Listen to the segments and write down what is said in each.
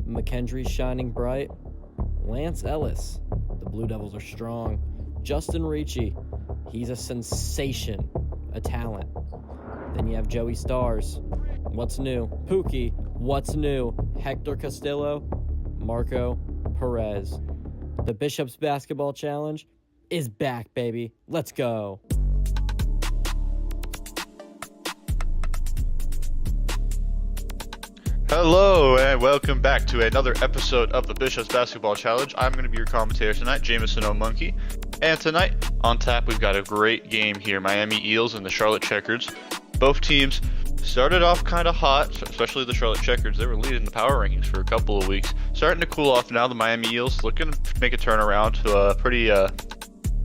McKendry's shining bright. Lance Ellis. The Blue Devils are strong. Justin Ricci. He's a sensation. A talent. Then you have Joey Stars. What's new? Pookie. What's new? Hector Castillo. Marco Perez. The Bishops Basketball Challenge is back, baby. Let's go. Hello and welcome back to another episode of the Bishops Basketball Challenge. I'm going to be your commentator tonight, Jameson O'Monkey. And tonight on tap we've got a great game here, Miami Eels and the Charlotte Checkereds. Both teams started off kind of hot, especially the Charlotte Checkereds. They were leading the power rankings for a couple of weeks. Starting to cool off now, the Miami Eels looking to make a turnaround to a pretty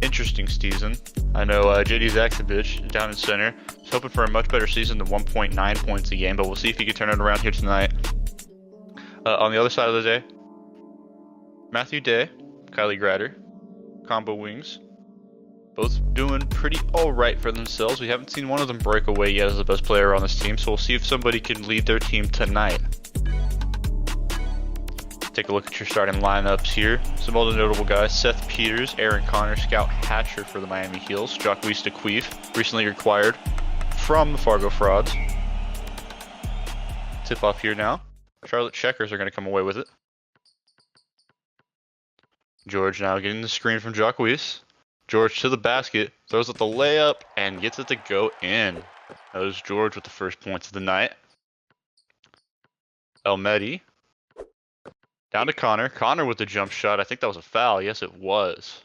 interesting season. I know JD Zaksevich down in center is hoping for a much better season than 1.9 points a game, but we'll see if he can turn it around here tonight. On the other side of the day, Matthew Day, Kylie Grader, combo wings, both doing pretty alright for themselves. We haven't seen one of them break away yet as the best player on this team, so we'll see if somebody can lead their team tonight. Take a look at your starting lineups here. Some other notable guys: Seth Peters, Aaron Connor, Scout Hatcher for the Miami Eels, Jacques Queef, recently acquired from the Fargo Frauds. Tip off here now. Charlotte Checkers are going to come away with it. George now getting the screen from Jacques. George to the basket, throws up the layup, and gets it to go in. That was George with the first points of the night. Elmedi. Down to Connor. Connor with the jump shot. I think that was a foul. Yes, it was.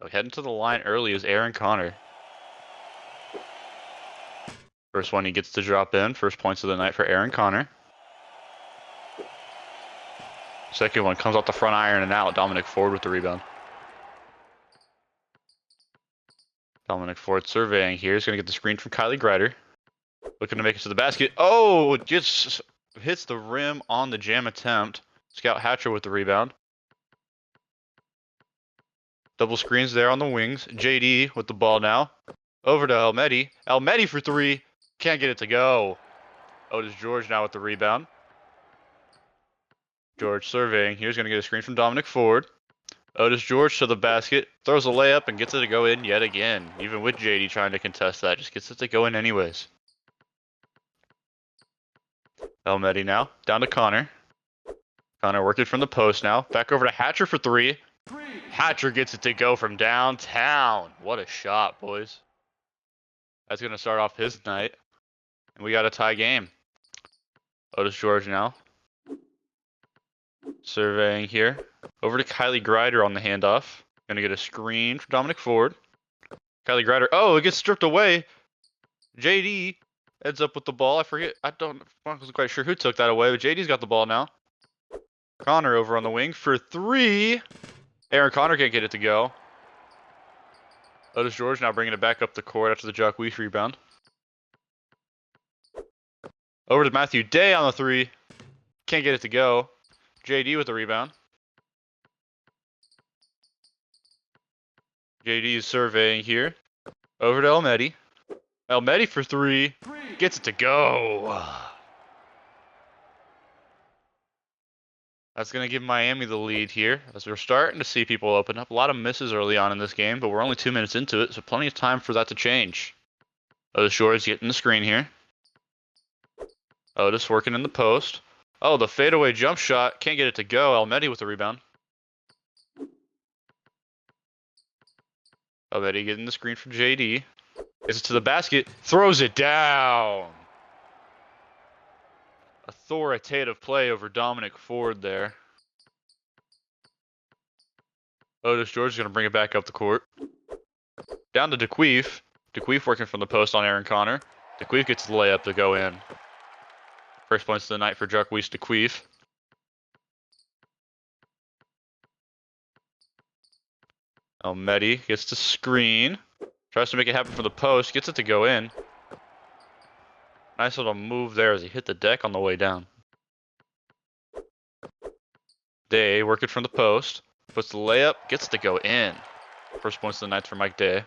So heading to the line early is Aaron Connor. First one he gets to drop in. First points of the night for Aaron Connor. Second one comes off the front iron and out. Dominic Ford with the rebound. Dominic Ford surveying here. He's going to get the screen from Kylie Grader. Looking to make it to the basket. Oh, it just hits the rim on the jam attempt. Scout Hatcher with the rebound. Double screens there on the wings. JD with the ball now. Over to Elmedi. Elmedi for three. Can't get it to go. Otis George now with the rebound. George surveying. Here's going to get a screen from Dominic Ford. Otis George to the basket. Throws a layup and gets it to go in yet again. Even with JD trying to contest that. Just gets it to go in anyways. Elmedi now. Down to Connor. Connor working from the post now. Back over to Hatcher for three. Hatcher gets it to go from downtown. What a shot, boys. That's going to start off his night. And we got a tie game. Otis George now. Surveying here. Over to Kylie Grader on the handoff. Going to get a screen from Dominic Ford. Kylie Grader. Oh, it gets stripped away. JD ends up with the ball. I wasn't quite sure who took that away, but JD's got the ball now. Connor over on the wing for three. Aaron Connor can't get it to go. Otis George now bringing it back up the court after the Jacques rebound. Over to Matthew Day on the three. Can't get it to go. JD with the rebound. JD is surveying here. Over to Elmedi. Elmedi for three. Gets it to go. That's going to give Miami the lead here as we're starting to see people open up. A lot of misses early on in this game, but we're only 2 minutes into it, so plenty of time for that to change. Otis George getting the screen here. Otis working in the post. Oh, the fadeaway jump shot. Can't get it to go. Elmedi with the rebound. Elmedi getting the screen from JD. Gets it to the basket. Throws it down. Authoritative play over Dominic Ford there. Otis George is going to bring it back up the court. Down to DeQueef. DeQueef working from the post on Aaron Connor. DeQueef gets the layup to go in. First points of the night for Jacques DeQueef. Elmedi gets the screen. Tries to make it happen for the post. Gets it to go in. Nice little move there as he hit the deck on the way down. Day working from the post. Puts the layup. Gets it to go in. First points of the night for Mike Day.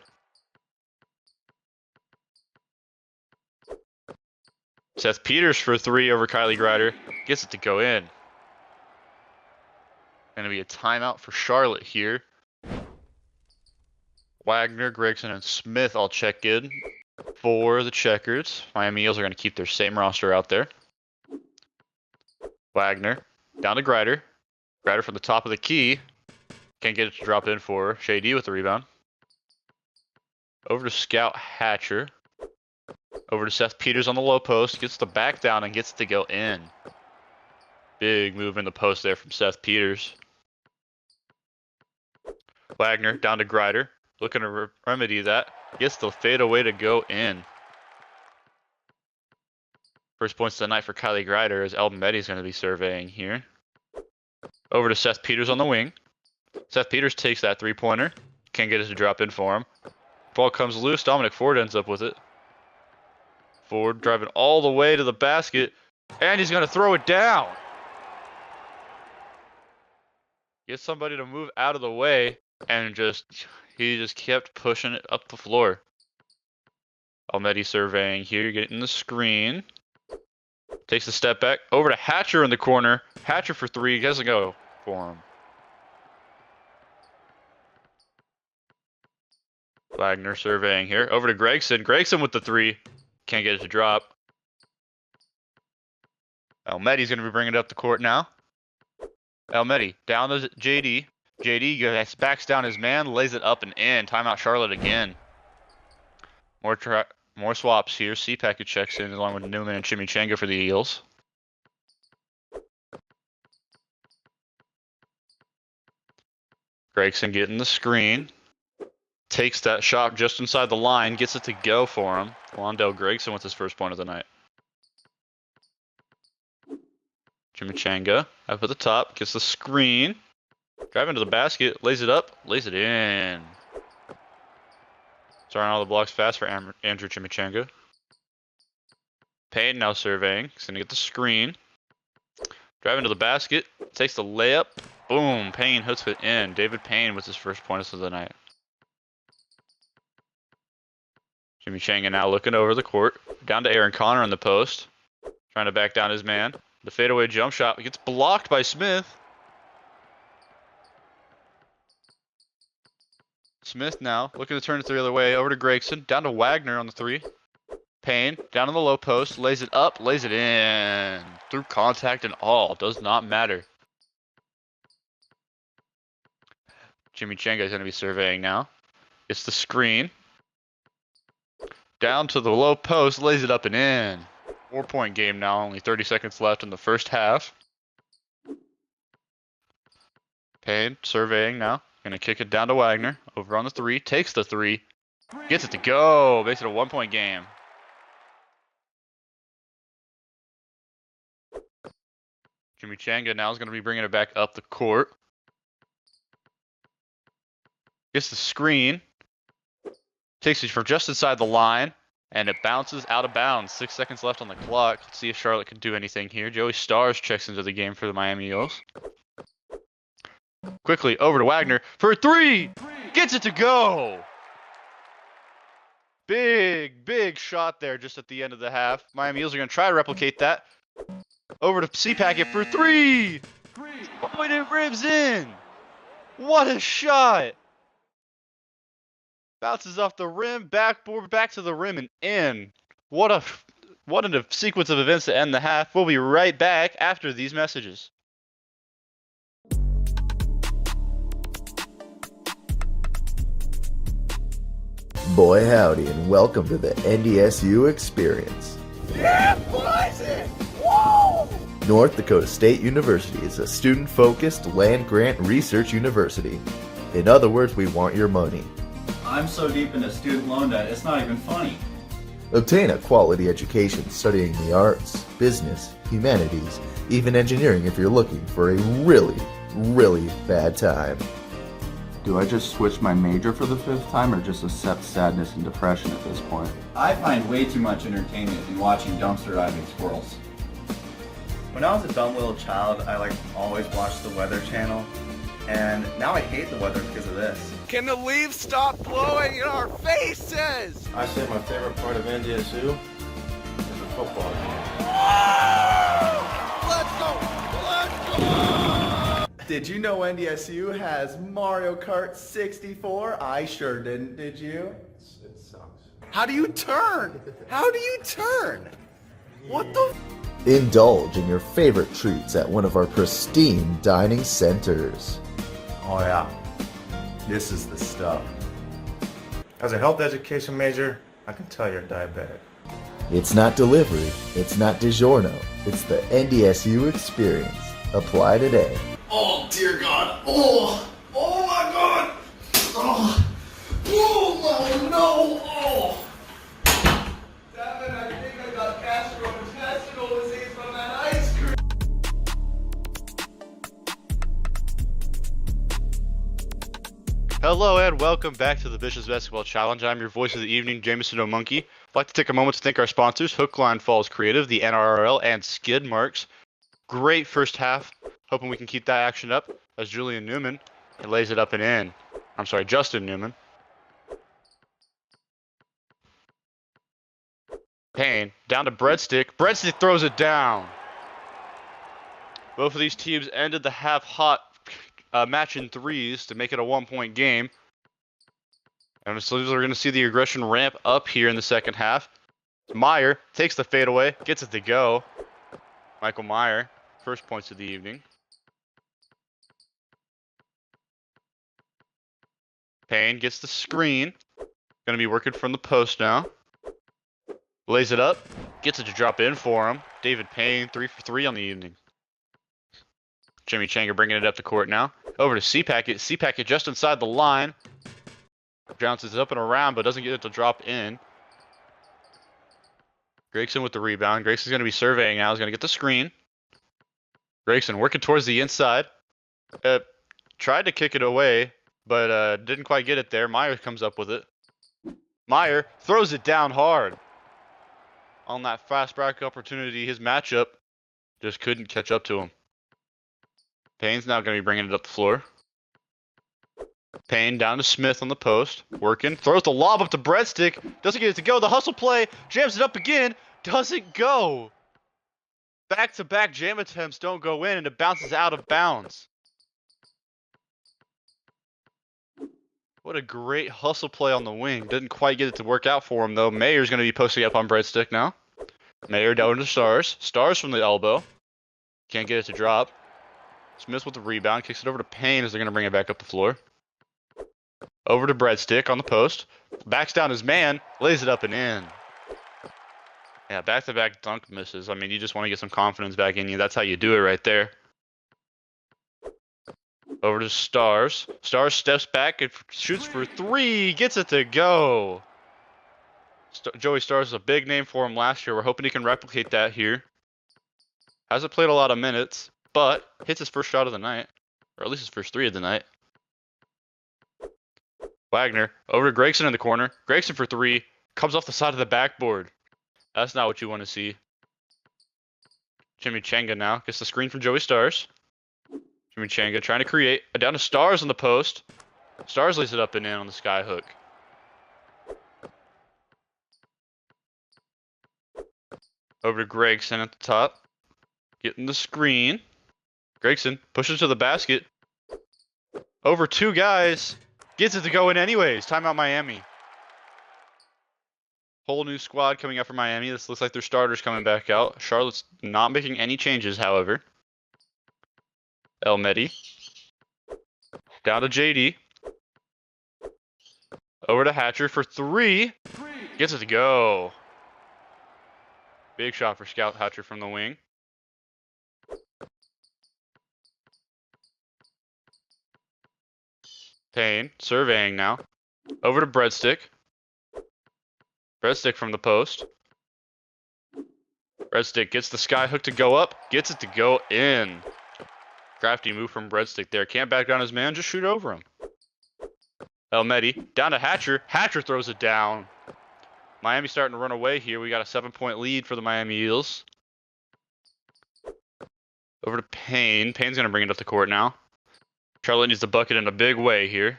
Seth Peters for three over Kylie Grader. Gets it to go in. Going to be a timeout for Charlotte here. Wagner, Gregson, and Smith all check in for the Checkereds. Miami Eels are going to keep their same roster out there. Wagner, down to Grider. Grider from the top of the key. Can't get it to drop in for Shady with the rebound. Over to Scout Hatcher. Over to Seth Peters on the low post. Gets the back down and gets it to go in. Big move in the post there from Seth Peters. Wagner down to Grider. Looking to remedy that. Gets the fadeaway to go in. First points of the night for Kylie Grider as Elton Meddy's going to be surveying here. Over to Seth Peters on the wing. Seth Peters takes that three-pointer. Can't get it to drop in for him. Ball comes loose. Dominic Ford ends up with it. Ford driving all the way to the basket. And he's going to throw it down. Get somebody to move out of the way. And he just kept pushing it up the floor. Almedi surveying here, getting the screen. Takes a step back. Over to Hatcher in the corner. Hatcher for three. Doesn't go for him. Wagner surveying here. Over to Gregson. Gregson with the three. Can't get it to drop. Almedi's going to be bringing it up the court now. Almedi down to JD. JD backs down his man, lays it up and in. Timeout Charlotte again. More swaps here. C-Packet checks in along with Newman and Chimichanga for the Eels. Gregson getting the screen. Takes that shot just inside the line. Gets it to go for him. Wandell Gregson with his first point of the night. Chimichanga up at the top. Gets the screen. Driving to the basket. Lays it up. Lays it in. Starting all the blocks fast for Andrew Chimichanga. Payne now surveying. He's going to get the screen. Driving to the basket. Takes the layup. Boom. Payne hooks it in. David Payne with his first points of the night. Chimichanga now looking over the court. Down to Aaron Connor in the post. Trying to back down his man. The fadeaway jump shot gets blocked by Smith. Smith now looking to turn it the other way. Over to Gregson. Down to Wagner on the three. Payne down on the low post. Lays it up. Lays it in. Through contact and all. Does not matter. Chimichanga is going to be surveying now. It's the screen. Down to the low post. Lays it up and in. 4-point game now. Only 30 seconds left in the first half. Payne surveying now. Gonna kick it down to Wagner. Over on the three. Takes the three. Gets it to go. Makes it a 1-point game. Chimichanga now is going to be bringing it back up the court. Gets the screen. Takes it from just inside the line. And it bounces out of bounds. 6 seconds left on the clock. Let's see if Charlotte can do anything here. Joey Stars checks into the game for the Miami Eels. Quickly over to Wagner for a three. Gets it to go. Big shot there just at the end of the half. Miami Eels are going to try to replicate that. Over to C-Packet for three. Oh, and it ribs in. What a shot. Bounces off the rim, backboard, back to the rim and in. What a sequence of events to end the half. We'll be right back after these messages. Boy howdy, and welcome to the NDSU Experience. Yeah, boys! Whoa! North Dakota State University is a student-focused land-grant research university. In other words, we want your money. I'm so deep into student loan debt, it's not even funny. Obtain a quality education studying the arts, business, humanities, even engineering if you're looking for a really, really bad time. Do I just switch my major for the 5th time or just accept sadness and depression at this point? I find way too much entertainment in watching dumpster diving squirrels. When I was a dumb little child, I always watched the Weather Channel, and now I hate the weather because of this. Can the leaves stop blowing in our faces? I say my favorite part of NDSU is the football game. Let's go! Let's go! Did you know NDSU has Mario Kart 64? I sure didn't, did you? It sucks. How do you turn? How do you turn? What the? Indulge in your favorite treats at one of our pristine dining centers. Oh yeah, this is the stuff. As a health education major, I can tell you're diabetic. It's not delivery, it's not DiGiorno, it's the NDSU experience. Apply today. Oh dear God! Oh! Oh my God! Oh! Oh no! Oh! Damn it! I think I got gastrointestinal disease from that ice cream. Hello and welcome back to the Bishop's Basketball Challenge. I'm your voice of the evening, Jameson O'Monkey. I'd like to take a moment to thank our sponsors, Hook, Line, Falls Creative, the NRRL, and Skid Marks. Great first half. Hoping we can keep that action up as Julian Newman lays it up and in. I'm sorry, Justin Newman. Payne down to Breadstick. Breadstick throws it down. Both of these teams ended the half hot match in threes to make it a 1-point game. And so we're going to see the aggression ramp up here in the second half. Meyer takes the fadeaway, gets it to go. Michael Meyer, first points of the evening. Payne gets the screen. Going to be working from the post now. Lays it up. Gets it to drop in for him. David Payne, 3 for 3 on the evening. Jimmy Changa bringing it up the court now. Over to C-Packet. C-Packet just inside the line. Bounces it up and around, but doesn't get it to drop in. Gregson with the rebound. Gregson's going to be surveying now. He's going to get the screen. Gregson working towards the inside. Tried to kick it away, but didn't quite get it there. Meyer comes up with it. Meyer throws it down hard. On that fast break opportunity, his matchup just couldn't catch up to him. Payne's now going to be bringing it up the floor. Payne down to Smith on the post. Working. Throws the lob up to Breadstick. Doesn't get it to go. The hustle play. Jams it up again. Doesn't go. Back-to-back jam attempts don't go in, and it bounces out of bounds. What a great hustle play on the wing. Didn't quite get it to work out for him, though. Mayer's going to be posting up on Breadstick now. Mayer down to Stars. Stars from the elbow. Can't get it to drop. Smith with the rebound. Kicks it over to Payne as they're going to bring it back up the floor. Over to Breadstick on the post. Backs down his man. Lays it up and in. Yeah, back-to-back dunk misses. I mean, you just want to get some confidence back in you. That's how you do it right there. Over to Stars. Stars steps back and shoots for 3. Gets it to go. Joey Stars is a big name for him last year. We're hoping he can replicate that here. Hasn't played a lot of minutes, but hits his first shot of the night. Or at least his first 3 of the night. Wagner over to Gregson in the corner. Gregson for 3. Comes off the side of the backboard. That's not what you want to see. Jimmy Changa now gets the screen from Joey Stars. Jimmy Changa trying to create. Down to Stars on the post. Stars lays it up and in on the sky hook. Over to Gregson at the top. Getting the screen. Gregson pushes to the basket. Over 2 guys. Gets it to go in anyways. Timeout Miami. Whole new squad coming up for Miami. This looks like their starters coming back out. Charlotte's not making any changes, however. El Medi. Down to JD. Over to Hatcher for 3. Gets it to go. Big shot for Scout Hatcher from the wing. Payne surveying now. Over to Breadstick. Breadstick from the post. Breadstick gets the sky hook to go up. Gets it to go in. Crafty move from Breadstick there. Can't back down his man. Just shoot over him. El Medi down to Hatcher. Hatcher throws it down. Miami starting to run away here. We got a 7-point lead for the Miami Eels. Over to Payne. Payne's going to bring it up the court now. Charlotte needs the bucket in a big way here.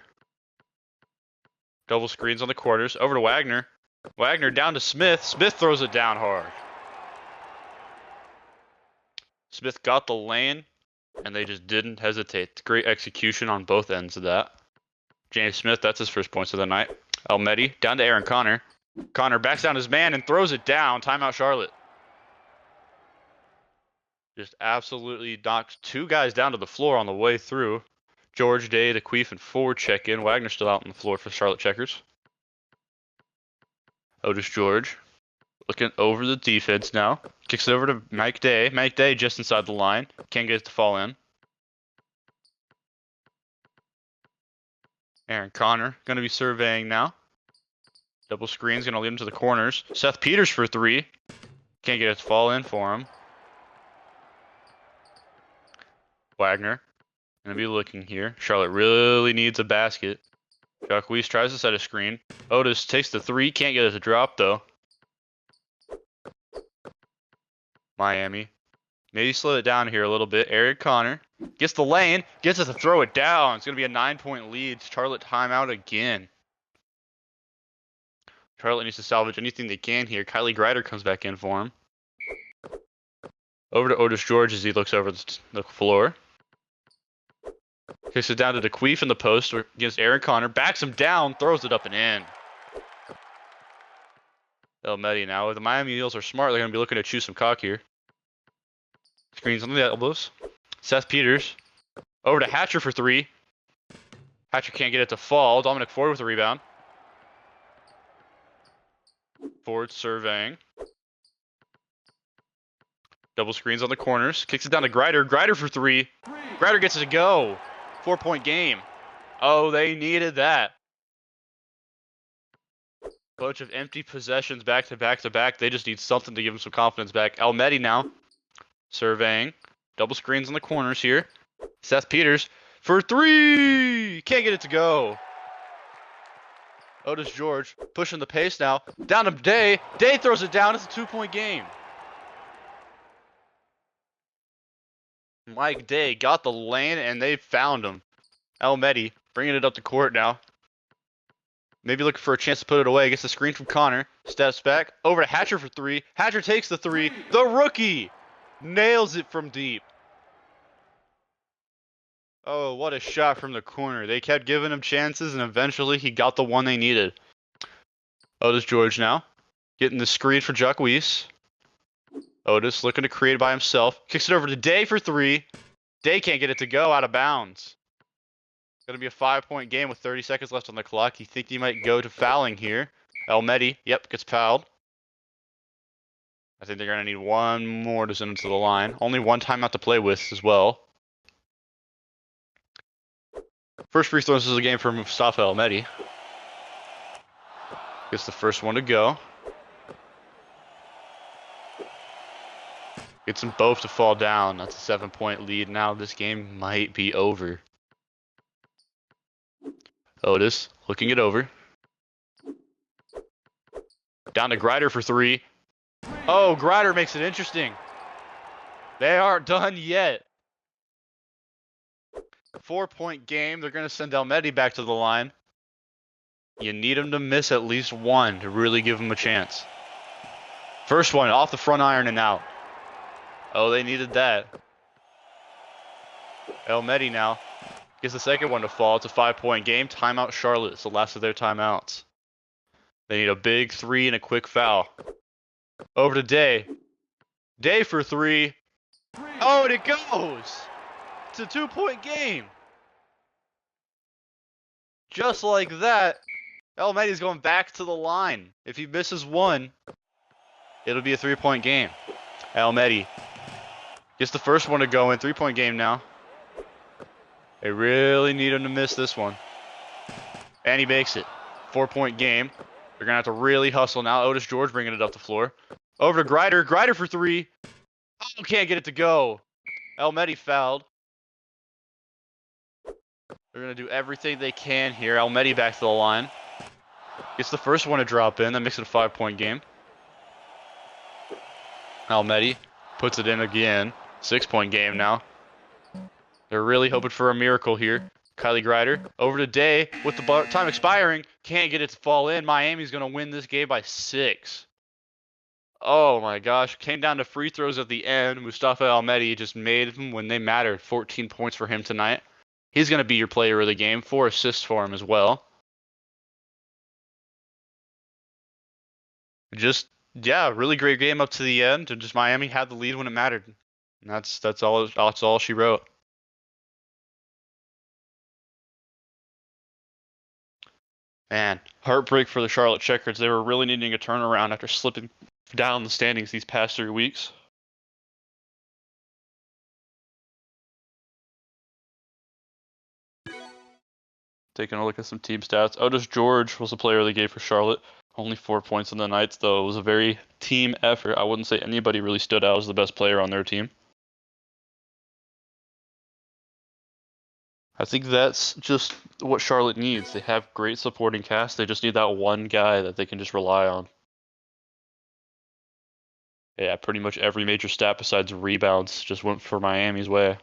Double screens on the corners. Over to Wagner. Wagner down to Smith. Smith throws it down hard. Smith got the lane. And they just didn't hesitate. Great execution on both ends of that. James Smith, that's his first points of the night. Almedi, down to Aaron Connor. Connor backs down his man and throws it down. Timeout Charlotte. Just absolutely knocks two guys down to the floor on the way through. George, Day, the Queef, and forward check-in. Wagner still out on the floor for Charlotte Checkers. Otis George looking over the defense now. Kicks it over to Mike Day. Mike Day just inside the line. Can't get it to fall in. Aaron Connor going to be surveying now. Double screen's going to lead him to the corners. Seth Peters for three. Can't get it to fall in for him. Wagner going to be looking here. Charlotte really needs a basket. Jacques tries to set a screen. Otis takes the three. Can't get it to drop, though. Miami. Maybe slow it down here a little bit. Eric Connor gets the lane. Gets it to throw it down. It's going to be a 9-point lead. Charlotte timeout again. Charlotte needs to salvage anything they can here. Kylie Greider comes back in for him. Over to Otis George as he looks over the floor. Kicks it down to the Queef in the post against Aaron Connor. Backs him down, throws it up and in. Elmedi now. The Miami Eels are smart. They're going to be looking to chew some cock here. Screens on the elbows. Seth Peters. Over to Hatcher for three. Hatcher can't get it to fall. Dominic Ford with a rebound. Ford surveying. Double screens on the corners. Kicks it down to Greider. Greider for three. Greider gets it to go. 4-point game. Oh, they needed that. Bunch of empty possessions back to back to back. They just need something to give them some confidence back. Almedi now. Surveying. Double screens on the corners here. Seth Peters for three. Can't get it to go. Otis George pushing the pace now. Down to Day. Day throws it down. It's a 2-point game. Mike Day got the lane, and they found him. Almedi bringing it up the court now. Maybe looking for a chance to put it away. Gets the screen from Connor. Steps back. Over to Hatcher for three. Hatcher takes the three. The rookie nails it from deep. Oh, what a shot from the corner. They kept giving him chances, and eventually he got the one they needed. Otis George now. Getting the screen for Jacques. Otis looking to create by himself. Kicks it over to Day for three. Day can't get it to go, out of bounds. It's going to be a 5-point game with 30 seconds left on the clock. You think he might go to fouling here. Almedi, yep, gets fouled. I think they're going to need one more to send him to the line. Only one timeout to play with as well. First free throws of the game for Mustafa Almedi. Gets the first one to go. Gets them both to fall down. That's a 7-point lead. Now this game might be over. Otis looking it over. Down to Greider for three. Oh, Greider makes it interesting. They aren't done yet. 4-point game. They're going to send Almedi back to the line. You need him to miss at least one to really give him a chance. First one off the front iron and out. Oh, they needed that. Almedi now gets the second one to fall. It's a 5-point game. Timeout Charlotte. It's the last of their timeouts. They need a big three and a quick foul. Over to Day. Day for three. Oh, and it goes. It's a 2-point game. Just like that, Almedi's going back to the line. If he misses one, it'll be a 3-point game. Almedi gets the first one to go in. 3-point game now. They really need him to miss this one. And he makes it. 4-point game. They're going to have to really hustle now. Otis George bringing it up the floor. Over to Greider. Greider for three. Oh, can't get it to go. Almedi fouled. They're going to do everything they can here. Almedi back to the line. Gets the first one to drop in. That makes it a 5-point game. Almedi puts it in again. 6-point game now. They're really hoping for a miracle here. Kylie Greider over to Day with the time expiring. Can't get it to fall in. Miami's going to win this game by 6. Oh my gosh, came down to free throws at the end. Mustafa Almedi just made them when they mattered. 14 points for him tonight. He's going to be your player of the game. 4 assists for him as well. Just, yeah, really great game up to the end. And just Miami had the lead when it mattered. And that's all she wrote. Man, heartbreak for the Charlotte Checkereds. They were really needing a turnaround after slipping down the standings these past 3 weeks. Taking a look at some team stats. Otis George was the player of the game for Charlotte. Only 4 points in the Knights, though. It was a very team effort. I wouldn't say anybody really stood out as the best player on their team. I think that's just what Charlotte needs. They have great supporting cast. They just need that one guy that they can just rely on. Yeah, pretty much every major stat besides rebounds just went for Miami's way.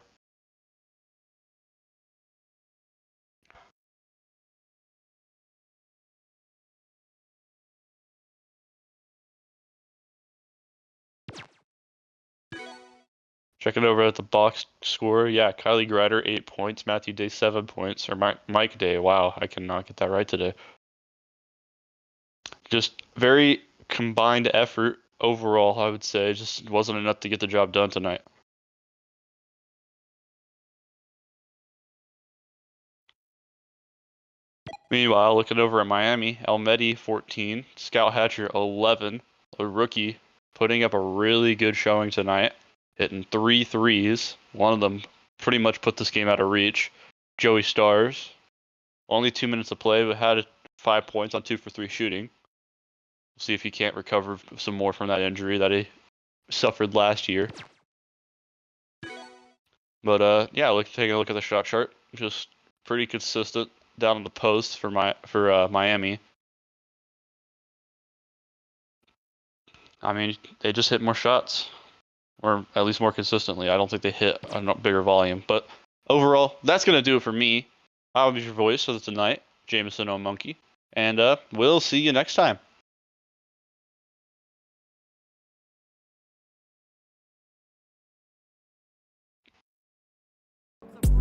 Checking over at the box score, yeah, Kylie Grider 8 points, Matthew Day 7 points, or Mike Day. Wow, I cannot get that right today. Just very combined effort overall, I would say. Just wasn't enough to get the job done tonight. Meanwhile, looking over at Miami, Almedi 14, Scout Hatcher 11, a rookie putting up a really good showing tonight, hitting 3 threes. One of them pretty much put this game out of reach. Joey Stars, only 2 minutes to play, but had 5 points on 2 for 3 shooting. We'll see if he can't recover some more from that injury that he suffered last year. But yeah, taking a look at the shot chart, just pretty consistent down on the post for Miami. I mean, they just hit more shots, or at least more consistently. I don't think they hit a bigger volume. But overall, that's going to do it for me. I'll be your voice for tonight, Jameson O'Monkey. And we'll see you next time.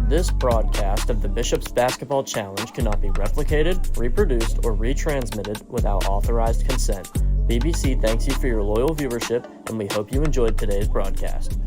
This broadcast of the Bishop's Basketball Challenge cannot be replicated, reproduced, or retransmitted without authorized consent. BBC thanks you for your loyal viewership, and we hope you enjoyed today's broadcast.